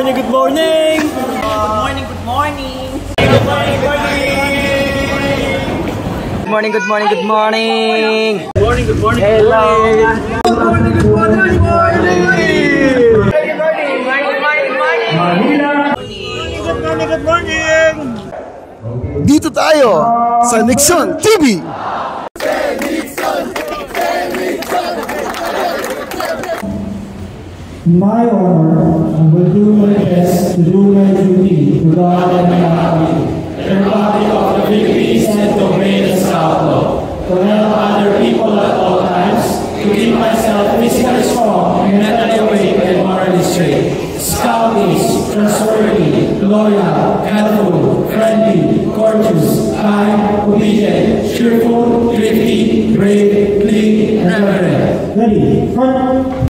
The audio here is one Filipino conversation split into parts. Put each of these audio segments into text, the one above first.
morning, good morning! Good morning, good morning! Good morning, good morning! Good morning, good morning, good morning! Good morning, good morning! Hello! Good morning, good morning, good morning! Good morning, good morning! Dito tayo sa Nixon TV! My honor, I will do my best to do my duty to God and humanity, the Republic of the Philippines and to obey the South law, to help other people at all times, to keep myself physically strong, mentally awake, and morally straight. Scout is trustworthy, loyal, helpful, friendly, courteous, kind, obedient, cheerful, thrifty, brave, clean, and reverent. Ready? Front.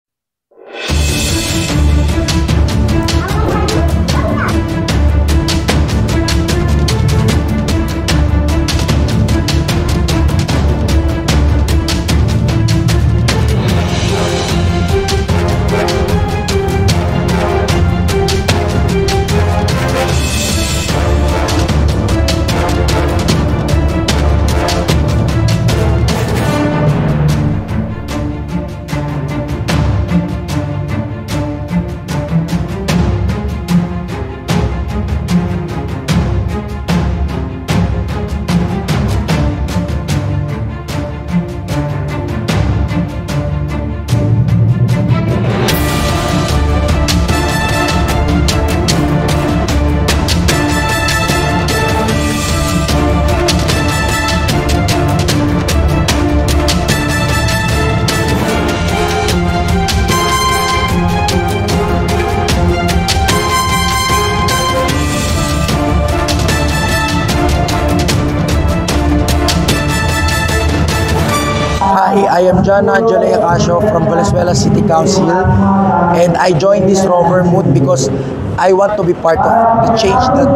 Hi, I am John Angelo Acasio from Valenzuela City Council, and I joined this Rover Mood because I want to be part of the change that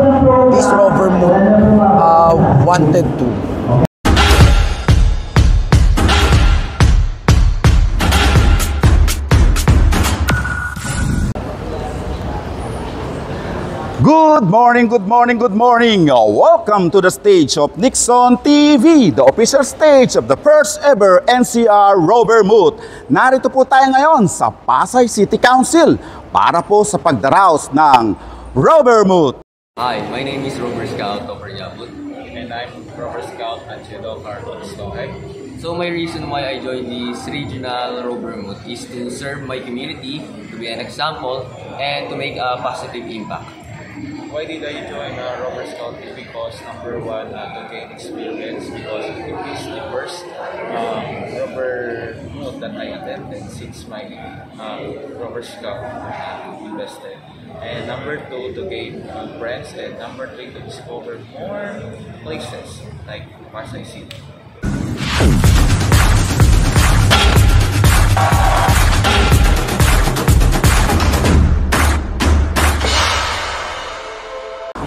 this Rover Mood wanted to. Good morning, good morning, good morning! Welcome to the stage of Nixon TV, the official stage of the first ever NCR Rover Moot. Narito po tayo ngayon sa Pasay City Council para po sa pagdaraos ng Rover Moot. Hi, my name is Rover Scout Topper Yabut. And I'm Rover Scout Anchedo Carlos Tohay. So my reason why I joined this regional Rover Moot is to serve my community, to be an example, and to make a positive impact. Why did I join Rover Scout? Is because number one, to gain experience, because it is the first Rover Moot that I attended since my Rover Scout invested. And number two, to gain friends, and number three, to discover more places like Pasay City.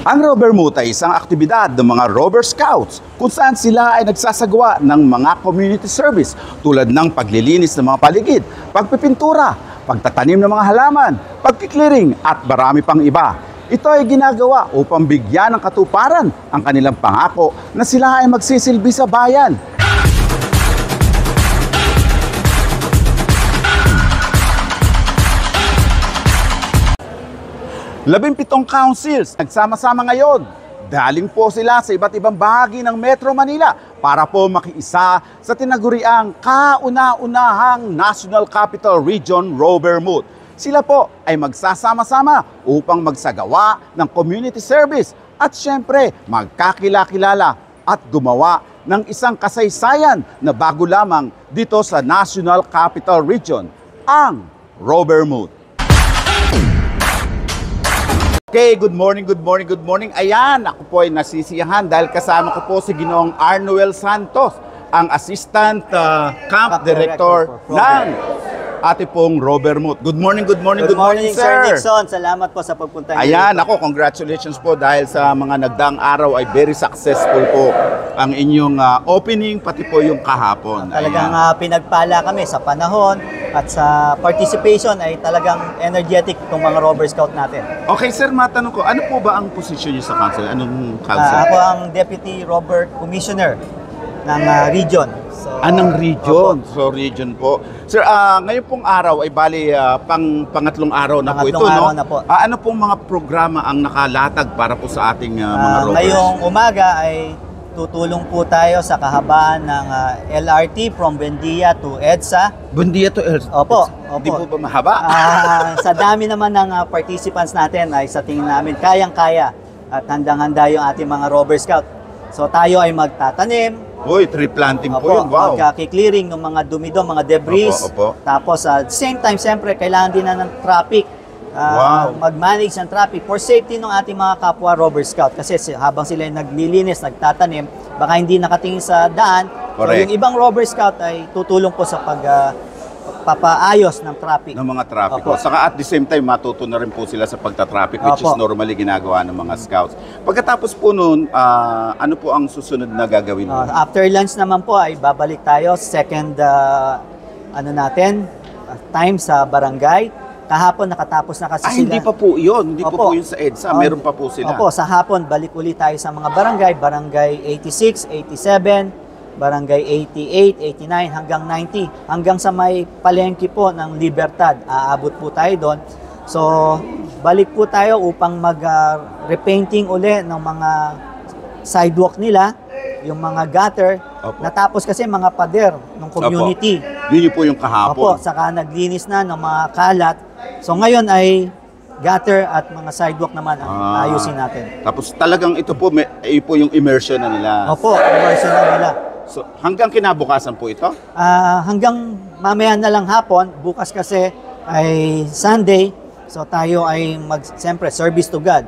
Ang Rover Moot ay isang aktibidad ng mga Rover Scouts kung saan sila ay nagsasagawa ng mga community service tulad ng paglilinis ng mga paligid, pagpipintura, pagtatanim ng mga halaman, pagkiklearing at marami pang iba. Ito ay ginagawa upang bigyan ng katuparan ang kanilang pangako na sila ay magsisilbi sa bayan. Labimpitong councils nagsama-sama ngayon. Daling po sila sa iba't ibang bahagi ng Metro Manila para po makiisa sa tinaguriang kauna-unahang National Capital Region Rover Moot. Sila po ay magsasama-sama upang magsagawa ng community service at syempre magkakilala-kilala at gumawa ng isang kasaysayan na bago lamang dito sa National Capital Region, ang Rover Moot. Okay, good morning, good morning, good morning. Ayan, ako po ay nasisiyahan dahil kasama ko po si Ginoong Arnoel Santos, ang Assistant Camp Director ng ate pong Rover Moot. Good morning, good morning, good morning, Sir Nixon. Salamat po sa pagpunta niyo. Ayan, ako, congratulations po dahil sa mga nagdaang araw ay very successful po ang inyong opening, pati po yung kahapon. Talagang pinagpala kami sa panahon. At sa participation ay talagang energetic itong mga Robber Scout natin. Okay sir, matanong ko, ano po ba ang posisyon niyo sa council? Anong council? Ako ang Deputy Robber Commissioner ng region. So, Anong region? So region po. Sir, ngayon pong araw ay bali pangatlong araw na po ito, Pangatlong araw no? na po. Ano pong mga programa ang nakalatag para po sa ating mga robbers? Ngayong umaga ay tutulong po tayo sa kahabaan ng LRT from Buendia to EDSA. Bundia to Earth. Opo, Hindi opo. po ba mahaba? Sa dami naman ng participants natin ay sa tingin namin kayang-kaya at handang-handa yung ating mga Robber Scout. So tayo ay magtatanim. Uy, tree planting po Opo, yun. Wow. magka-clearing ng mga dumido, mga debris. Opo, opo. Tapos at same time, siyempre, kailangan din na ng traffic. Wow. Mag-manage ng traffic for safety ng ating mga kapwa Robber Scout. Kasi habang sila naglilinis, nagtatanim, baka hindi nakatingin sa daan. Correct. So yung ibang Robber Scout ay tutulong po sa papaayos ng traffic. Ng mga traffic. Opo. Saka at the same time, matuto na rin po sila sa pagta-traffic, which is Opo. normally ginagawa ng mga scouts. Pagkatapos po nun, ano po ang susunod na gagawin mo? After lunch naman po ay babalik tayo second time sa barangay. Kahapon nakatapos na kasi sila. Hindi pa po yun. Hindi Opo. po yun sa EDSA. Meron pa po sila. Opo, sa hapon balik ulit tayo sa mga barangay. Barangay 86, 87, barangay 88, 89 hanggang 90. Hanggang sa may palengke po ng Libertad. Aabot po tayo doon. So, balik po tayo upang mag-repainting uli ng mga sidewalk nila, yung mga gutter. Opo. Natapos kasi mga pader ng community. Yun po yung kahapon. Opo, saka naglinis na ng mga kalat. So ngayon ay gutter at mga sidewalk naman ang ayusin natin. Tapos talagang ito po, po yung immersion na nila. Opo, immersion na nila. So, hanggang kinabukasan po ito? Hanggang mamaya na lang hapon, bukas kasi ay Sunday. So tayo ay siyempre, service to God.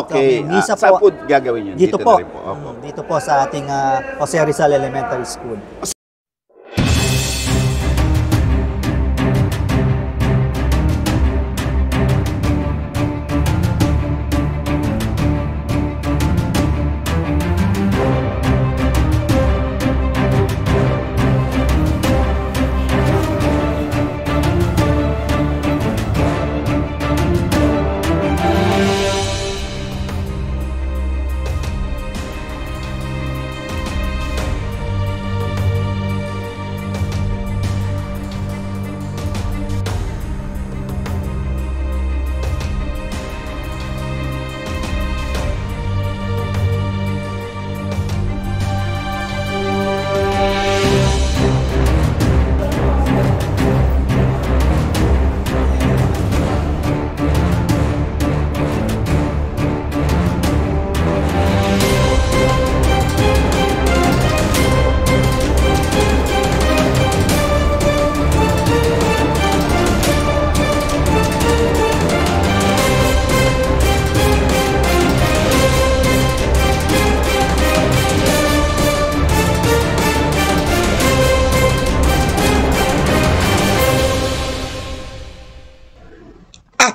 Okay. So, misa saan po, po gagawin yun? Dito na po. rin po. Opo. Dito po sa ating Jose Rizal Elementary School.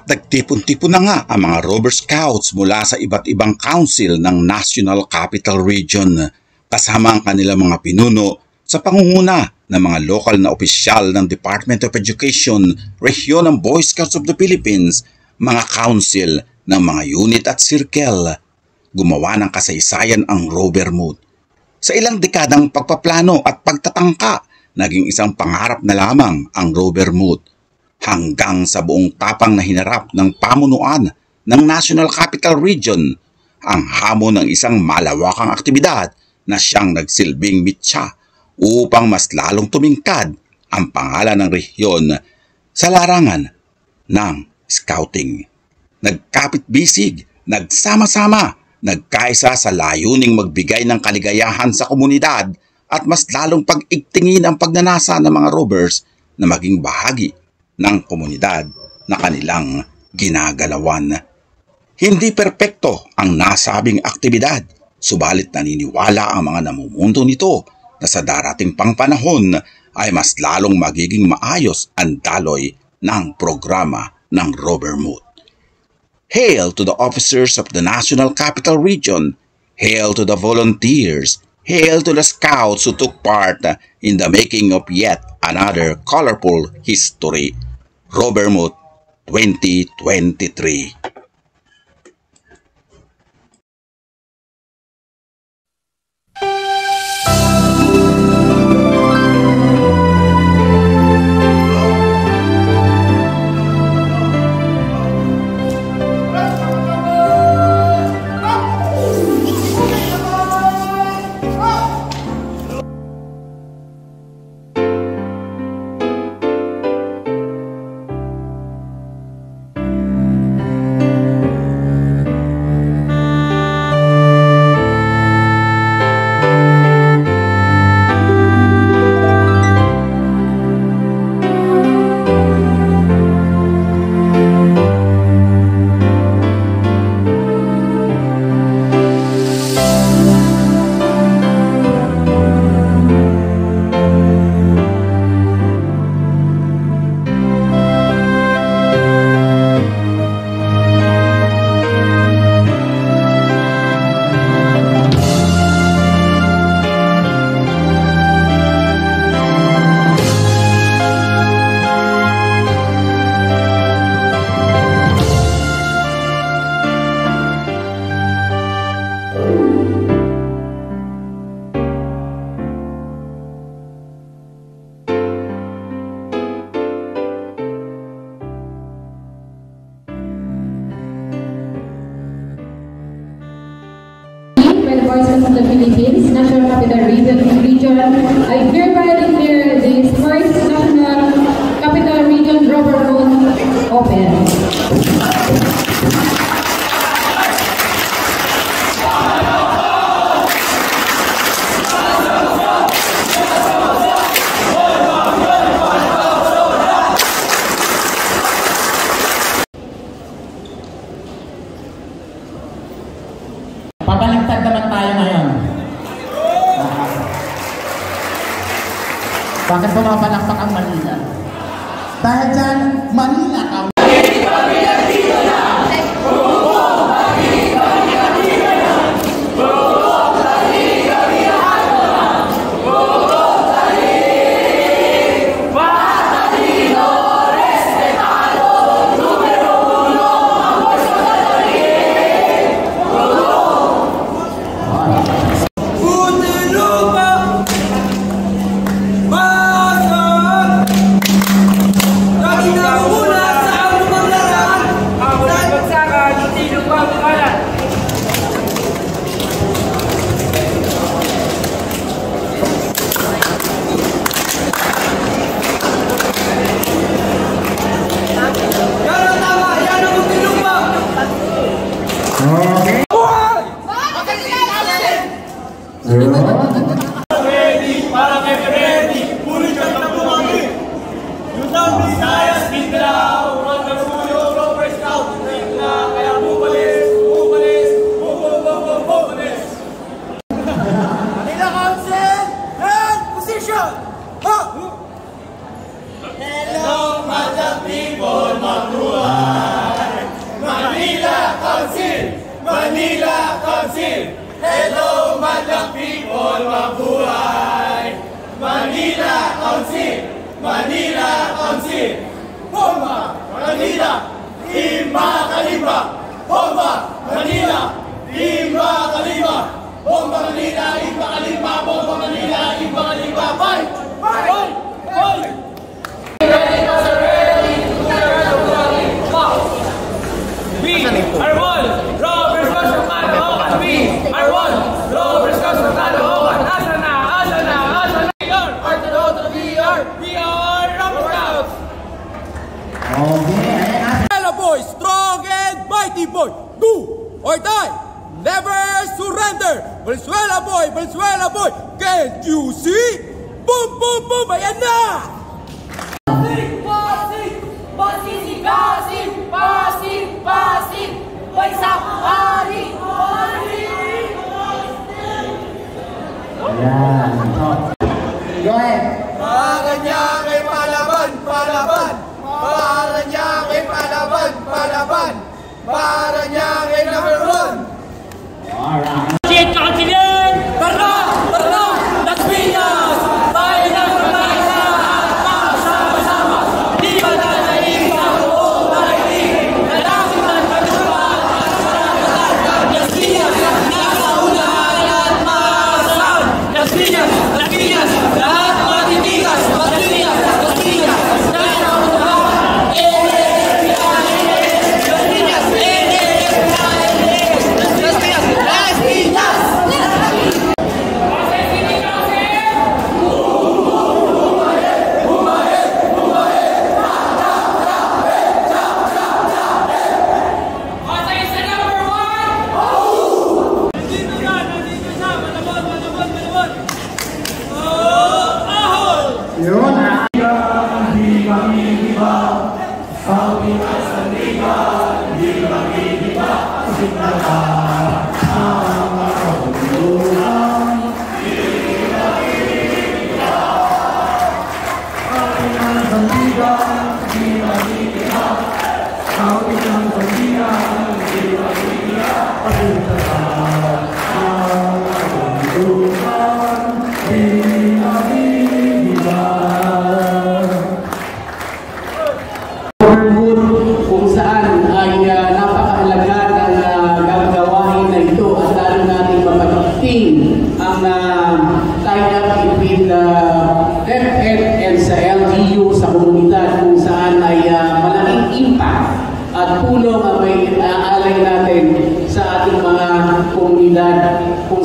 Nagtipon-tipon na nga ang mga Robber Scouts mula sa iba't ibang council ng National Capital Region kasama ang kanilang mga pinuno sa pangunguna ng mga lokal na opisyal ng Department of Education, Rehiyon ng Boy Scouts of the Philippines, mga council ng mga unit at circle. Gumawa ng kasaysayan ang Robber Mood. Sa ilang dekadang pagpaplano at pagtatangka, naging isang pangarap na lamang ang Robber Mood. Hanggang sa buong tapang na hinarap ng pamunuan ng National Capital Region ang hamon ng isang malawakang aktibidad na siyang nagsilbing mitya upang mas lalong tumingkad ang pangalan ng rehiyon sa larangan ng scouting. Nagkapit-bisig, nagsama-sama, nagkaisa sa layuning magbigay ng kaligayahan sa komunidad at mas lalong pag-igtingin ang pagnanasa ng mga robbers na maging bahagi ng komunidad na kanilang ginagalawan. Hindi perpekto ang nasabing aktibidad, subalit naniniwala ang mga namumundo nito na sa darating pang panahon ay mas lalong magiging maayos ang daloy ng programa ng Robber Mood. Hail to the officers of the National Capital Region, hail to the volunteers, hail to the scouts who took part in the making of yet another colorful history. Rovermouth 2023. By the Voices of the Philippines, National Capital Region, I hereby declare the first National Capital Region Rovermouth open. Pabaliktad naman tayo ngayon. Bakit bumapalakpak ang Manila? Dahil dyan, Manila ka. Manila Council! Hello, madlang people, mabuhay! Manila Council! Manila Council! Bomba! Manila! Imba Kalima! Bomba! Manila! Imba Kalima! Bomba Manila! Imba Kalima! Bomba Manila! Imba Kalima! Fight! Fight! Fight! We are one! Robbers Coast of Caloocan! We are one! Robbers Coast of Caloocan! Asa na! Asa na! Asa na! We are Robbers Scouts! Hello boy! Strong and mighty boy! Do or die! Never surrender! Venezuela boy! Can't you see? Boom! Boom! Boom! Ayan na! Pasig! Bagsak! Hari! Ayan. Go ahead. Paranaque palaban! Paranaque palaban! Paranaque number one! Alright. Shit, Councilor! Tara! Las Piñas! Tayo na!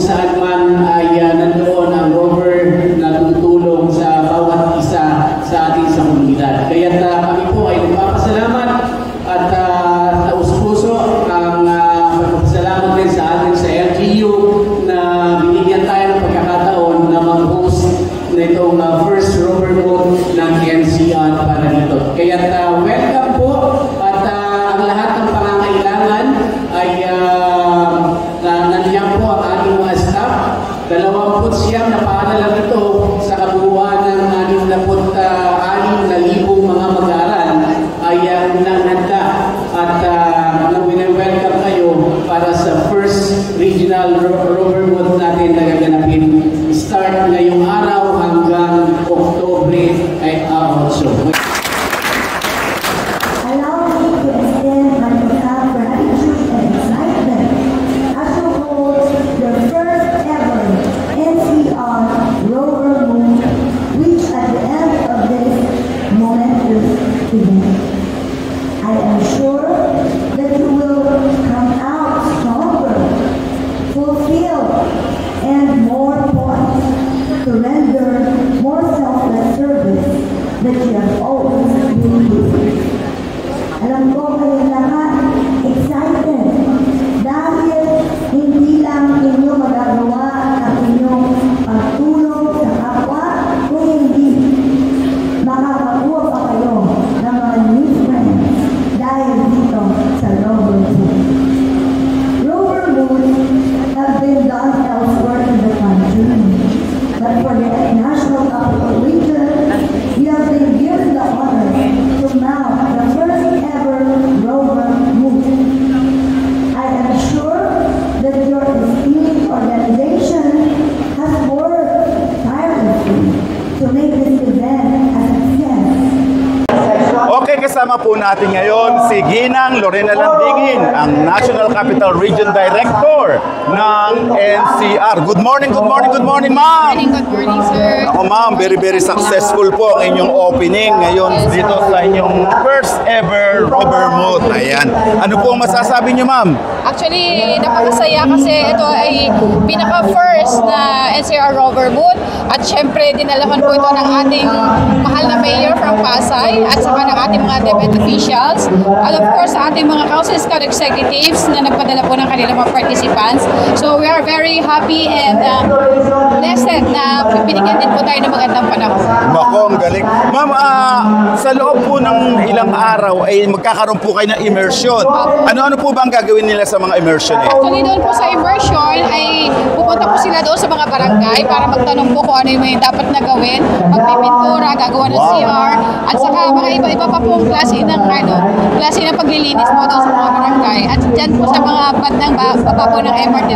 saan man ay nandoon ang rover na tutulong sa bawat isa sa ating sa komunidad. Kaya kami po ay nagpapasalamat at taus-puso ang pagpapasalamat din sa atin sa LGU na binigyan tayo ng pagkakataon na mag-host na itong first rover boat ng NCR para dito. Kaya welcome po at ang lahat ng pangangailangan ay nandiyan po ang ating mga staff. 29 na paanalan ito sa kabuuan ng 66,000 mga mag-aaral ay nanghanda at welcome kayo para sa first regional rover boat natin na gaganapin. Start ngayong araw hanggang Oktobre ay also. Allow me to extend my profound gratitude and excitement as to hold the first ever NCR rover move, which at the end of this momentous event, I am sure that you will come out stronger, fulfilled, and more poised to render more selfless service that you have always been doing. Alam ko kayo lahat excited dahil hindi lang inyo magagawa ang inyong pagtulong sa kapwa, kung hindi makakakuha pa kayo ng mga new friends dahil dito sa rover boat. Rover boats have been done elsewhere in the country, but for the National Capital Region, we have been given the honor to mount the first ever rover boat. I am sure that your esteemed organization has worked tirelessly to make this event a success. Okay, kasama po natin ngayon si Ginang Lorena Landingin, ang National Capital Region Director ng NCR. Good morning, good morning, good morning, ma'am! Good morning, sir. Ako, ma'am, very, very successful po ang inyong opening ngayon dito sa inyong first ever rover boat. Ayan. Ano po ang masasabi niyo, ma'am? Actually, napakasaya kasi ito ay pinaka-first na NCR rover boat at syempre dinalahan po ito ng ating mahal na mayor from Pasay at saka ng ating mga DepEd officials and of course sa ating mga council scout executives na nagpadala po ng kanilang mga participants. So we are very happy and blessed na binigyan din po tayo ng magandang panahon. Mako, ang galing. Ma'am, sa loob po ng ilang araw ay magkakaroon po kayo ng immersion. Ano-ano po ba ang gagawin nila sa mga immersion? Actually, doon po sa immersion ay pupunta po sila doon sa mga barangay para magtanong po kung ano yung may dapat na gawin. Magpipintura, gagawa ng CR, at saka mga iba-iba pa pong klase ng paglilinis po doon sa mga barangay. At dyan po sa mga bandang baba po ng MRT.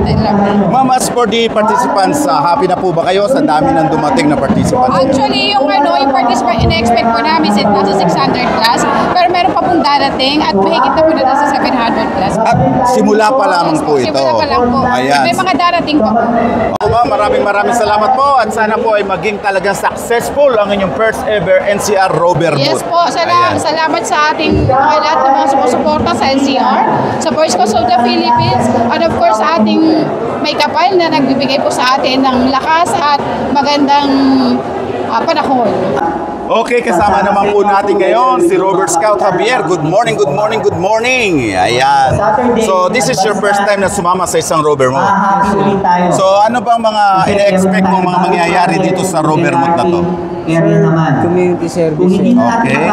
Ma'am, as for the participants, happy na po ba kayo sa dami ng dumating na participants? Actually, yung participant, ina-expect po namin nasa 600 plus, pero meron pa pong darating at mahigit na po na sa 700 plus. At simula pa lamang po ito. Simula pa lang po. Ayan. May mga darating pa po. Ma'am, maraming salamat po at sana po ay maging talagang successful ang inyong first ever NCR rover boat. Yes po, salamat sa ating lahat ng mga sumusuporta sa NCR, sa Boy Scouts of the Philippines, and of course sa ating may kapal na nagbibigay po sa atin ng lakas at magandang panahon. Okay, kasama naman po natin ngayon si Robert Scout Javier. Good morning, good morning, good morning. Ayan. So, this is your first time na sumama sa isang rover boat. So, ano bang mga ina-expect mong mga mangyayari dito sa rover boat na to? Community service. Okay.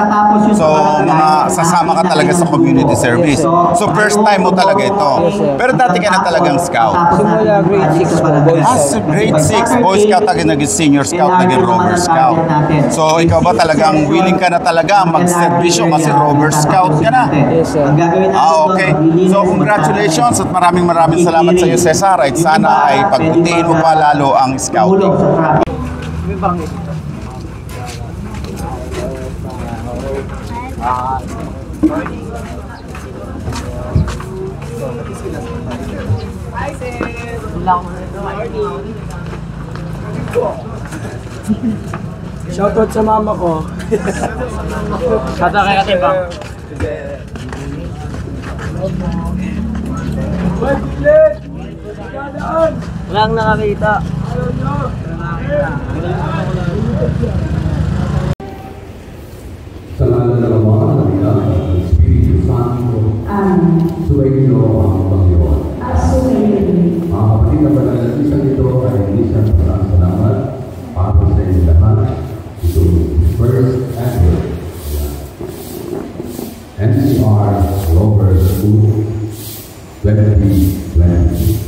So, mga sasama ka talaga sa community service. So, first time mo talaga ito. Pero dati ka na talagang scout. Simula grade 6 po, Boy Scout. Sa grade 6, Boy Scout, naging senior scout, naging rover scout. So, ikaw ba talagang willing ka na talaga mag-servisyo kasi rover scout ka na? Yes, sir. Okay. So, congratulations at maraming salamat sa iyo, Cesar. At sana ay pagbutihin mo pa lalo ang scouting. Shoutout sa mama ko. Shoutout kay Ate Bang. Walang nakakita. Sa ngalan ng Ama, ng Ina, ng Espiritu Santo. Amen. Suwayin niyo ang Panginoon. Suwayin. Mga kapatid na panalagisang ito ay isang parang salamat para sa inyo lahat. Ito first ever NCR Rovers Boot 2020.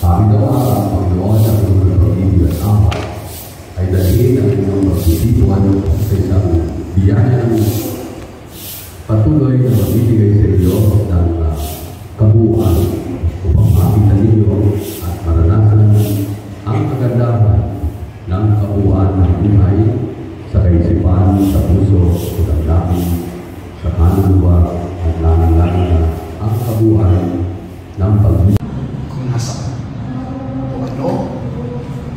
Sabi nawa ang Panginoon sa mga pag-ibig at apat ay dahil ang inyong pagtitipon sa isang biyayang patuloy na magbibigay sa iyo ng kabuuan upang makita ninyo at maranasan ang kagandahan ng kabuuan ng buhay sa kaisipan, sa puso, sa damdamin, sa kaluluwa at lalong-lalo na ang kabuuan ng pag-ibig. Kung nasaan o ano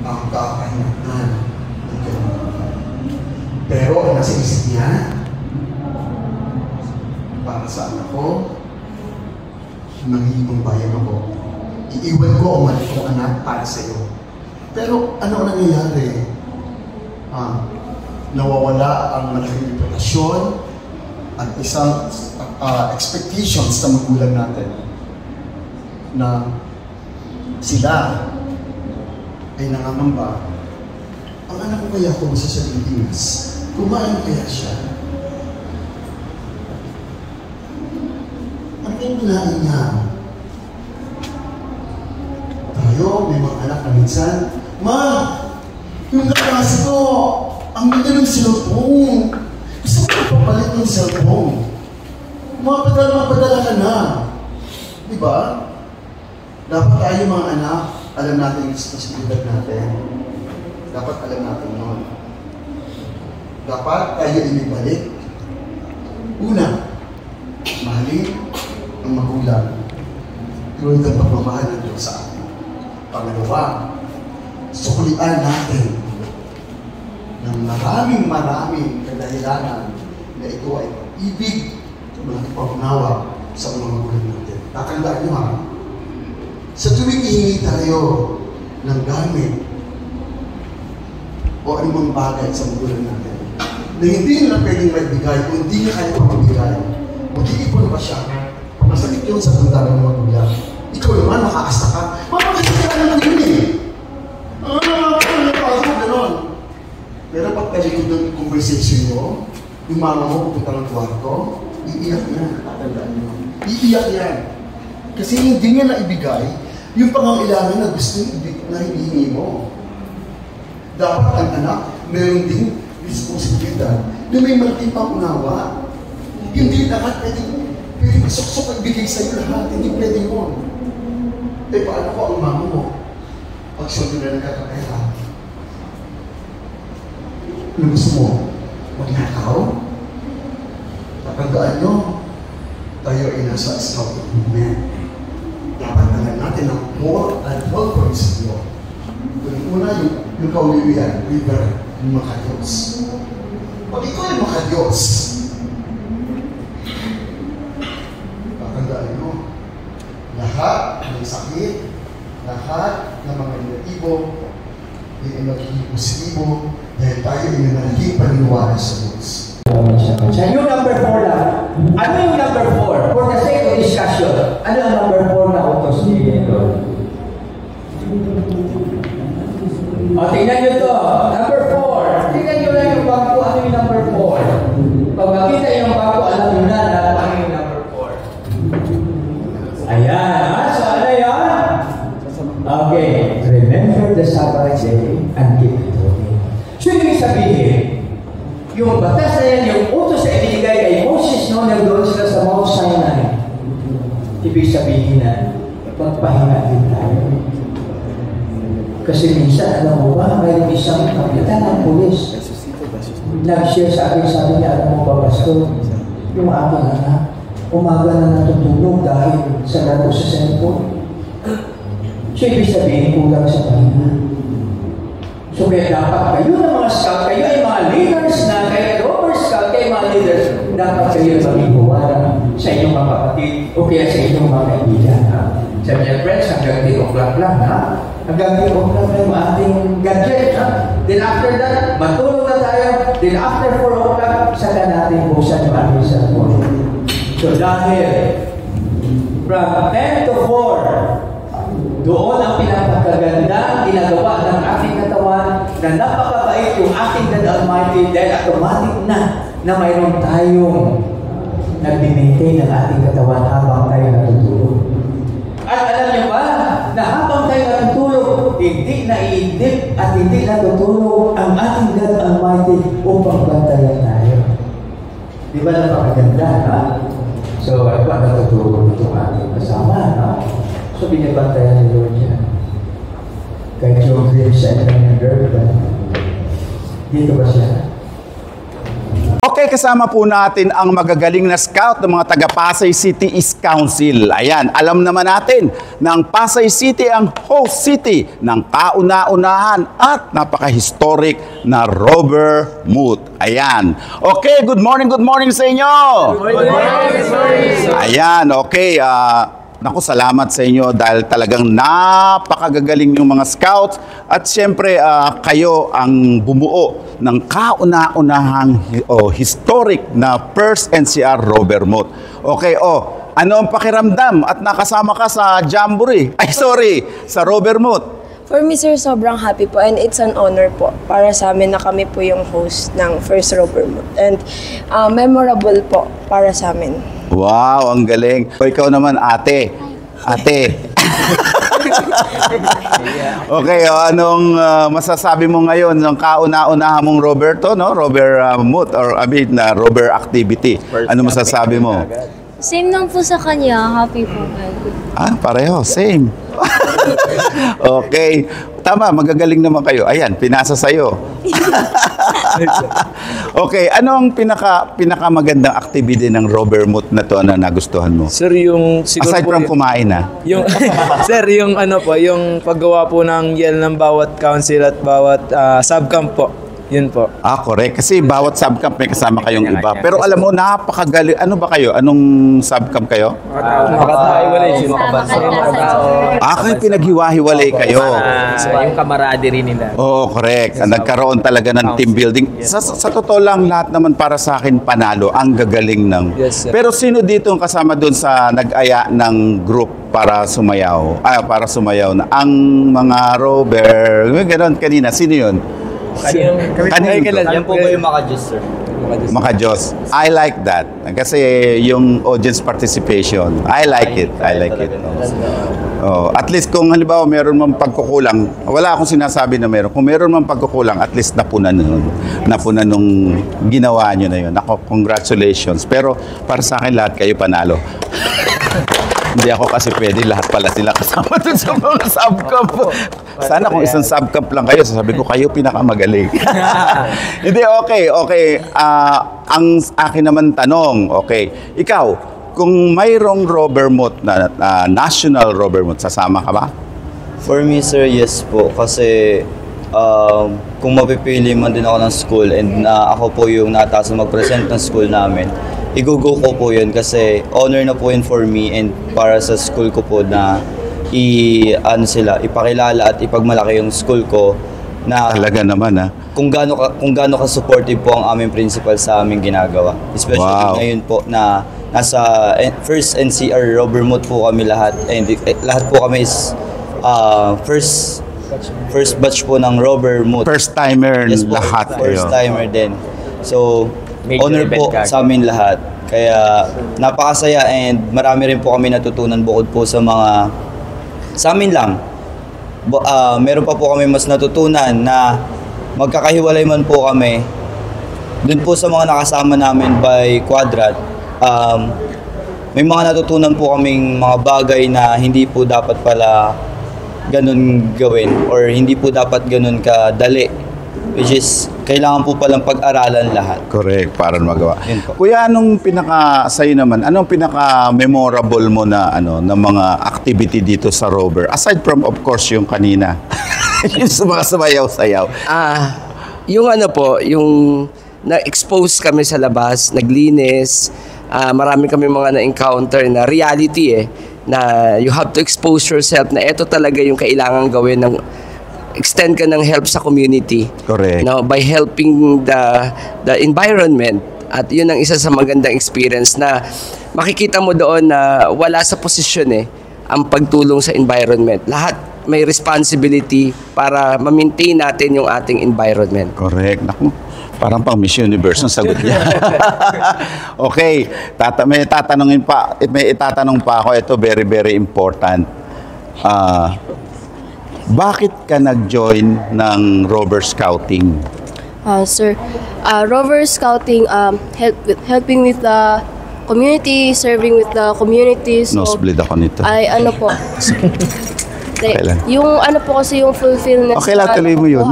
ang kakahinatan ng kailangan. Pero ang nasa isip niya, para sa anak ko, nangihibang bayan ako. Iiwan ko ang mali kong anak para sa iyo. Pero ano ang nangyayari? Nawawala ang malaking reputasyon at isang expectations sa magulang natin na sila ay nangangamba. Ang anak ko kaya kung sa Pilipinas, kumain kaya siya? Ano yung kinain niya? Tayo, may mga anak na minsan, Ma! Yung kaklase ko, ang ganda ng cellphone. Gusto ko papalit ng cellphone. Mapadala ka na. Diba? Dapat tayo mga anak, alam natin yung responsibilidad natin. Dapat alam natin yun. Dapat tayo inibalik. Una, mahalin ang magulang. Tulad ng pagmamahal ng Diyos sa atin. Pangalawa, sukulian natin ng maraming kadahilanan na ito ay pag-ibig at pag-unawa sa mga magulang natin. Tatandaan niyo ha, sa tuwing hihingi tayo ng gamit o anumang bagay sa magulang natin na hindi nila pwedeng maibigay o hindi niya kaya pamabigay, mag-iipon pa siya. Masakit yun sa tanda ng magulang. Ikaw naman, makaasta ka. Mapakasakit ka naman yun eh. Ganon. Pero pag talikod ng conversation mo, yung mama mo pupunta ng kwarto, iiyak yan. Tatandaan nyo. Iiyak yan. Kasi hindi niya naibigay yung pangangailangan na gusto na hinihingi mo. Dapat ang anak, meron ding responsibilidad na may malaking pangunawa. Hindi lahat pwede suksok ibigay sa'yo lahat. Hindi pwede yun. Eh, paano ko ang mama mo? Pag sundo na nagkakapera, ano gusto mo? Magnakaw? Tatandaan nyo, tayo ay nasa scout movement. Dapat naman natin ang more and more principle. Una, yung kauliwian, river, yung makadiyos. Pag ikaw ay makadiyos, tatandaan nyo, lahat ng sakit, lahat ng mga negatibo, ay magiging positibo dahil tayo ay nagiging paniniwala sa Diyos. Yung number 4 lang. Ano yung number 4? For the sake of discussion, ano ang number 4 na utos ni Lord? O, tingnan nyo to. Number 4. Tingnan nyo lang yung bangko. Ano yung number 4? Pag makita yung bangko, alam nyo na ano yung number 4. Ayan. So, ano yan? Okay. Remember the Sabbath day and keep it holy. So, yung sabihin, yung batas na yan, yung utos na ibinigay kay Moses noon, nagdoon sila sa Mount Sinai. Ibig sabihin na, magpahinga din tayo. Kasi minsan, alam mo ba, mayroong isang kapitan ng pulis. Nag-share sa akin, sabi niya, alam mo ba, Pastor, yung aking anak, umaga na natutulog dahil sa laro sa cellphone. So, ibig sabihin, kulang sa pahinga. So, kaya dapat kayo ng mga scout, kayo ay mga leaders na, kaya Rover Scout, kayo mga leaders, dapat kayo maging buwala sa inyong mga kapatid o kaya sa inyong mga kaibigan. Sabi niya, friends, hanggang 3 o'clock lang, ha? Hanggang 3 o'clock na yung ating gadget, ha? Then after that, matulog na tayo. Then after 4 o'clock, saka natin buksan yung ating cellphone. So dahil, from 10 to 4, doon ang pinapagaganda ginagawa ng ating katawan na napakabait yung ating God Almighty dahil automatic na mayroon tayong nag-maintain ng ating katawan habang tayo natutulog. At alam niyo ba na habang tayo natutulog, hindi naiindip at hindi natutulog ang ating God Almighty upang bantayan tayo. Di ba napakaganda, ha? So, ay ba natutulog itong ating kasama, ha? So, binabantayan ni Lord yan. Kahit yung dream sa ng girl, dito ba siya? Okay, kasama po natin ang magagaling na scout ng mga taga Pasay City East Council. Ayan, alam naman natin na ang Pasay City ang host city ng kauna-unahan at napaka-historic na Robber Moot. Ayan. Okay, good morning sa inyo. Good morning. Ayan, okay. Naku, salamat sa inyo dahil talagang napakagagaling yung mga scouts at siyempre kayo ang bumuo ng kauna-unahang historic na first NCR Robber Moot. Okay, ano ang pakiramdam at nakasama ka sa Jamboree? Ay, sorry, sa Robber Moot. For me, sir, sobrang happy po and it's an honor po para sa amin na kami po yung host ng first Robber Moot. And memorable po para sa amin. Wow, ang galing. O, ikaw naman, ate. Okay, anong masasabi mo ngayon ng kauna-unahan mong Roberto, no? Robber Moot or Robber activity. Ano masasabi mo? Same lang po sa kanya. Happy po. Pareho. Same. Okay. Tama, magagaling naman kayo. Ayan, pinasa sa'yo. Okay, ano ang pinakamagandang activity ng Robber Moot na to na nagustuhan mo? Sir, yung siguro aside from kumain na. Yung sir, yung yung paggawa po ng yel ng bawat council at bawat subcamp po. Yun po. Correct. Kasi bawat subcamp may kasama kayong iba. Pero alam mo, napakagaling. Ano ba kayo? Anong subcamp kayo? Makatahiwalay. Kayo pinaghiwa-hiwalay kayo. Yung camaraderie nila. Oo, correct. Nagkaroon talaga ng team building. Sa totoo lang, lahat naman para sa akin panalo. Ang gagaling ng... Yes, sir. Pero sino dito ang kasama doon sa nag-aya ng group para sumayaw? Para sumayaw na ang mga Robber. Ganon kanina. Sino yun? Yan po ba yung Makajos, sir? Makajos. I like that. Kasi yung audience participation. I like it. At least kung halimbawa meron mang pagkukulang, wala akong sinasabi na meron. Kung meron mang pagkukulang, at least napunan nung ginawa nyo na yun. Ako, congratulations. Pero para sa akin, lahat kayo panalo. Hindi ako kasi pwede, lahat pala sila kasama dun sa mga subcamp. Sana kung isang subcamp lang kayo, sasabi ko, kayo pinakamagaling. Hindi, okay. Ang akin naman tanong, okay, ikaw, kung mayroong Robber Moot na national Robber Moot, sasama ka ba? For me, sir, yes po. Kasi kung mapipili man din ako ng school and ako po yung nataas na mag-present ng school namin, igugo ko po yun kasi honor na po yun for me and para sa school ko po na ipakilala at ipagmalaki yung school ko na talaga naman kung gaano ka supportive po ang aming principal sa aming ginagawa. Especially ngayon po na nasa first NCR Robber Moot po kami lahat and lahat po kami is first batch po ng Robber Moot. First timer lahat kayo. First timer din. So honor po sa amin lahat. Kaya napakasaya and marami rin po kami natutunan bukod po sa amin lang. Meron pa po kami mas natutunan na magkakahiwalay man po kami. Doon po sa mga nakasama namin by Quadrat, may mga natutunan po kaming mga bagay na hindi po dapat pala ganun gawin or hindi po dapat ganun kadali. Which is, kailangan po palang pag-aralan lahat. Correct, para magawa. Kuya, anong sa'yo naman, anong pinaka-memorable mo na mga activity dito sa Robber? Aside from, of course, yung kanina. Yung sumasayaw-sayaw. Yung yung na-expose kami sa labas, naglinis, marami kami mga na-encounter na reality na you have to expose yourself na ito talaga yung kailangan gawin ng extend ka ng help sa community. Correct. No, by helping the environment. At yun ang isa sa magandang experience na makikita mo doon na wala sa posisyon ang pagtulong sa environment. Lahat may responsibility para ma-maintain natin yung ating environment. Correct. Naku, parang pang Miss Universe ang sagot niya. Okay, may itatanong pa ako. Ito very, very important. Bakit ka nag-join ng Rover Scouting? Sir, Rover Scouting helping with the community, serving with the community. So, Nosebleed ako nito. Ay, ano po. Yung ano po kasi yung fulfillment. Okay lang, tuloy mo yun.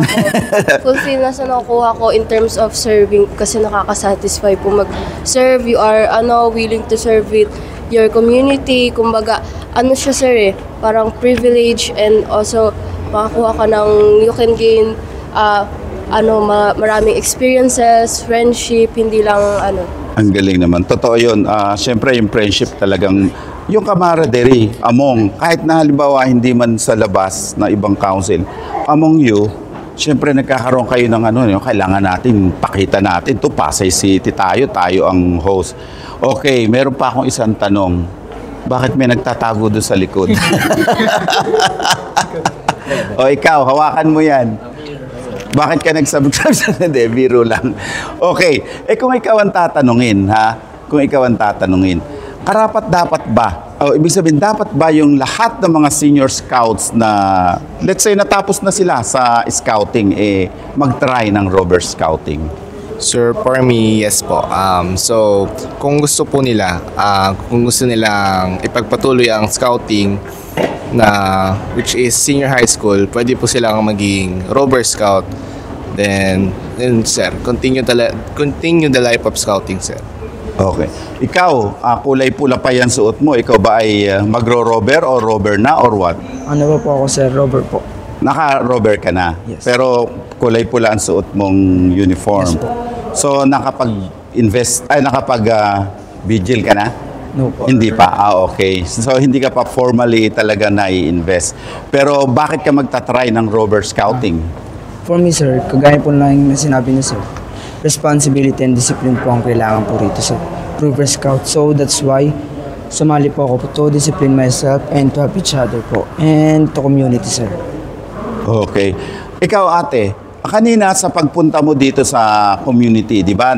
Fulfillment na nakukuha ko in terms of serving kasi nakaka-satisfy po mag-serve. You are willing to serve with your community. Kumbaga, ano siya sir parang privilege and also makakuha ka ng you can gain maraming experiences, friendship, hindi lang Ang galing naman. Totoo yun. Siyempre, yung friendship talagang, yung camaraderie among, kahit na halimbawa hindi man sa labas na ibang council, among you, siyempre nagkakaroon kayo ng kailangan natin, pakita natin. Ito, Pasay City tayo ang host. Okay, meron pa akong isang tanong. Bakit may nagtatago doon sa likod? O ikaw, hawakan mo yan. Bakit ka nag-subscribe sa hindi? Biro lang. Okay. Kung ikaw ang tatanungin, Kung ikaw ang tatanungin, karapat-dapat ba? Ibig sabihin, dapat ba yung lahat ng mga senior scouts na, let's say, natapos na sila sa scouting, mag-try ng Rover Scouting? Sir, for me, yes po. So, kung gusto po nila, kung gusto nilang ipagpatuloy ang scouting which is senior high school, pwede po silang maging Rover Scout. Then sir, continue the life of scouting, sir. Okay. Ikaw, kulay pula pa yan suot mo. Ikaw ba ay magro-rover o rover na or what? Ano po ako, sir? Rover po. Naka-rover ka na? Yes. Pero kulay pula ang suot mong uniform. Yes po. So, nakapag-vigil ka na? No po. Hindi pa? Okay. So, hindi ka pa formally talaga na-i-invest. Pero, bakit ka magta-try ng Rover Scouting? For me, sir, kagaya po lang na sinabi niyo, sir, responsibility and discipline po ang kailangan po rito sa Rover Scout. So, that's why sumali po ako to discipline myself and to help each other po. And to community, sir. Okay. Ikaw, ate, kanina sa pagpunta mo dito sa community, di ba,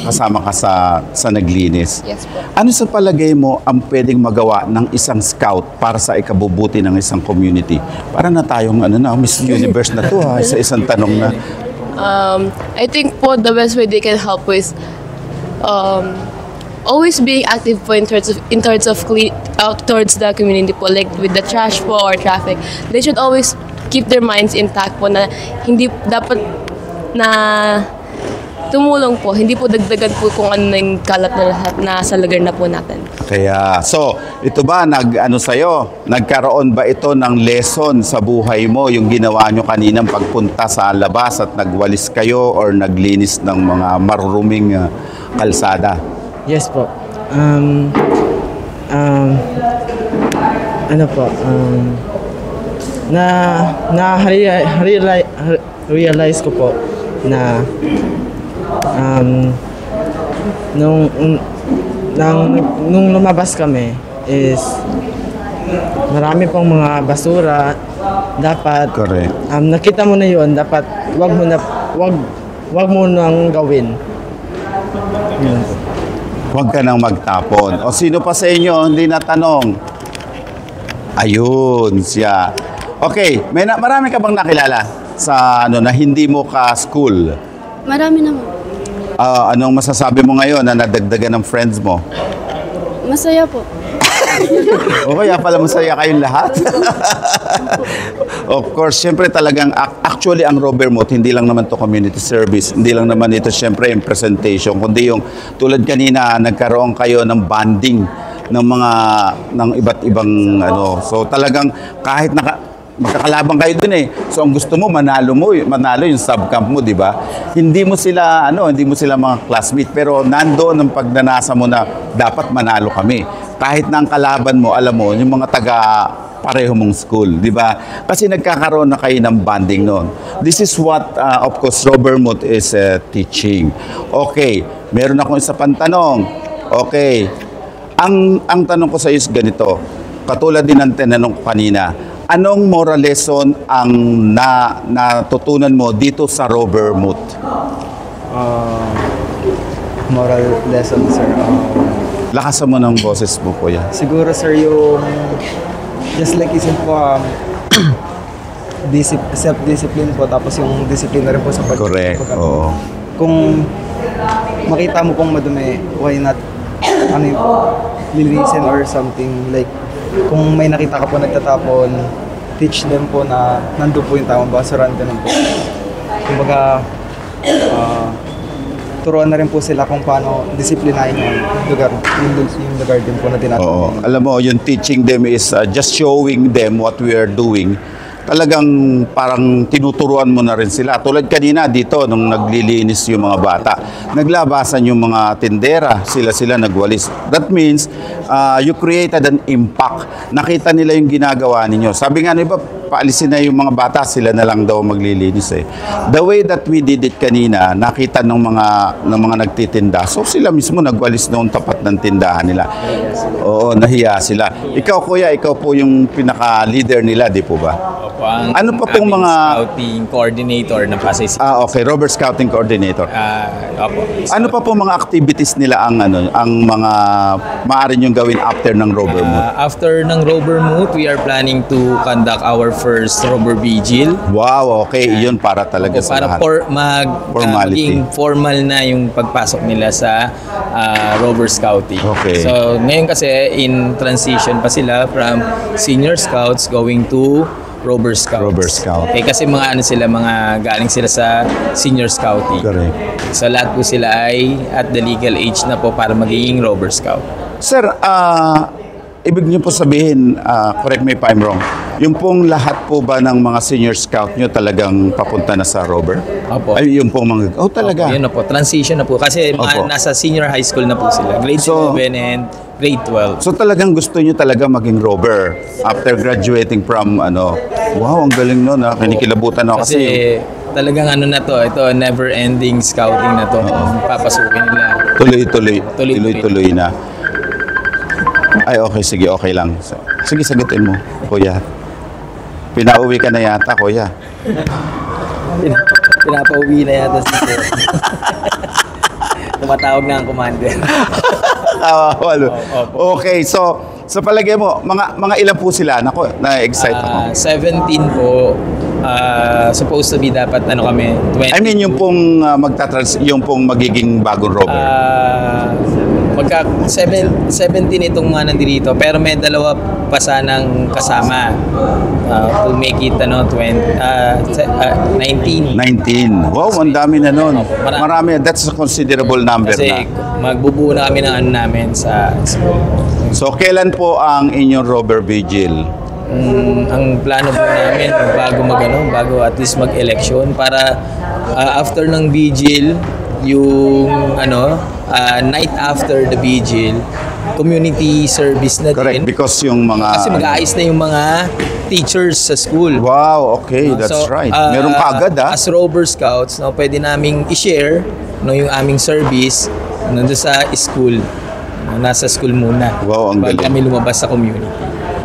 kasama ka sa naglinis. Yes po. Ano sa palagay mo ang pwedeng magawa ng isang scout para sa ikabubuti ng isang community? Para na tayong Miss Universe na to sa isang tanong na. I think po the best way they can help with always being active po in terms of clean out towards the community po, like with the trash po or traffic. They should always keep their minds intact po na hindi dapat na tumulong po, hindi po dagdagan po kung ano na yung kalat na lahat na sa lugar na po natin. Kaya, so, ito ba, nagkaroon ba ito ng lesson sa buhay mo, yung ginawa nyo kaninang pagpunta sa labas at nagwalis kayo or naglinis ng mga maruruming kalsada? Yes po. Realize ko po na nung lumabas kami is marami pang mga basura. Dapat nakita mo na yun, dapat wag mo nang gawin. Yun. Huwag ka nang magtapon. O sino pa sa inyo hindi natanong? Ayun siya. Okay, marami ka bang nakilala sa na hindi mo ka school? Marami naman. Anong masasabi mo ngayon na nadagdagan ng friends mo? Masaya po. O kaya pala masaya kayong lahat? Of course, siyempre talagang, actually ang Rover Moot, hindi lang naman to community service, hindi lang naman ito siyempre yung presentation, kundi yung tulad kanina, nagkaroon kayo ng bonding ng iba't ibang so talagang kahit magkakalabang kayo dun eh. So ang gusto mo manalo yung subcamp mo, di ba? Hindi mo sila mga classmate, pero nandoon ang pagnanasa mo na dapat manalo kami. Kahit na ang kalaban mo, alam mo, yung mga taga pareho mong school, di ba? Kasi nagkakaroon na kayo ng bonding noon. This is what, of course, Robert Muth is teaching. Okay, meron akong isa pang tanong. Okay, ang tanong ko sa iyo is ganito. Katulad din ng tinanong ko kanina, anong moral lesson ang natutunan mo dito sa Robert Muth? Moral lesson, sir. Lakasan mo ng boses mo, kuya. Siguro, sir, yung just like isip po, self-discipline po, tapos yung discipline na rin po sa pag- Correct, oo. Kung makita mo pong madumi, why not, lilisen or something, like, kung may nakita ka po nagtatapon, teach them po na nandun po yung tamang basuran, ganun po. Kumbaga, turuan na rin po sila kung paano disiplinahin yung lugar din po na tinatawag. Alam mo, yung teaching them is just showing them what we are doing. Talagang parang tinuturuan mo na rin sila. Tulad kanina dito, nung naglilinis yung mga bata, naglabasan yung mga tindera, sila nagwalis. That means, you created an impact. Nakita nila yung ginagawa ninyo. Sabi nga nila, paalisin na yung mga bata, sila na lang daw maglilinis eh. The way that we did it kanina, nakita ng mga nagtitinda. So sila mismo nagwalis noong tapat ng tindahan nila. Oo, nahiya sila. Ikaw, kuya, ikaw po yung pinaka-leader nila, di po ba? Ano pa pong mga scouting coordinator ng Pasay City? Okay, Robert Scouting Coordinator. Opo. Ano pa pong mga activities nila ang mga maaari niyong gawin after ng Robert Muth? After ng Robert Muth, we are planning to conduct our first Robert Vigil. Wow, okay, iyon para talaga sa lahat. Maging formal na yung pagpasok nila sa Robert Scouting. Okay. So, ngayon kasi in transition pa sila from senior scouts going to Robert Scouts. Okay, kasi mga galing sila sa senior scouting. Correct. So lahat po sila ay at the legal age na po para magiging Robert Scout. Sir, ibig niyo po sabihin, correct me if I'm wrong, yung pong lahat po ba ng mga senior scout niyo talagang papunta na sa Robert? Opo. Ay, yung pong mga, talaga? Opo, yun na po, transition na po. Kasi nasa senior high school na po sila. Grade 11 and grade 12. So talagang gusto niyo talaga maging Robert after graduating from wow, ang galing nun, kinikilabutan ako kasi talagang na to, ito never-ending scouting na to. Papasukin nila. Tuloy-tuloy na. Ay, okay, sige, okay lang. Sige, sagutin mo, kuya. Pinauwi ka na yata, kuya. Pinapauwi na yata si Sir. Tumatawag na ang commander. Okay, so sa palagay mo, mga ilan po sila? Nako, na-excite ako. 17 po. Supposed to be dapat kami 20. I mean yung pong yung pong magiging bagong Robert. 17 itong mga nandito, pero may dalawa pa sanang kasama to make it 19. 19. Wow, ang dami na nun. Marami. That's a considerable number kasi magbubuo na kami ng namin sa school. So kailan po ang inyong Robert Vigil? Ang plano po namin bago at least mag-election para after ng vigil yung night after the vigil community service na correct, din. Because yung mga kasi mag-aayos na yung mga teachers sa school. Wow, okay, that's right. Meron ka agad as Robert Scouts, pwede naming i-share yung aming service nandun sa school. Nasa school muna. Wow, ang galing. Kami lumabas sa community.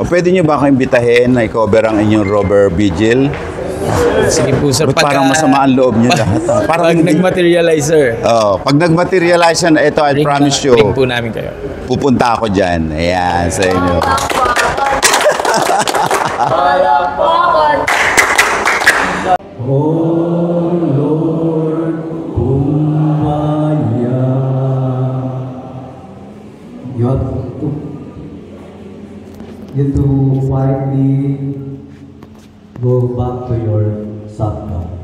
Pwede nyo ba akong imbitahin na i-cover ang inyong Robert Vigil? Sige po, sir. Parang masama ang loob nyo lahat. Pag nag-materialize, sir. Pag nag-materialize yan, ito, I promise you. Bring po namin kayo. Pupunta ako dyan. Ayan, sa inyo. Oh Lord, kumaya. You have to quietly go back to your subconscious.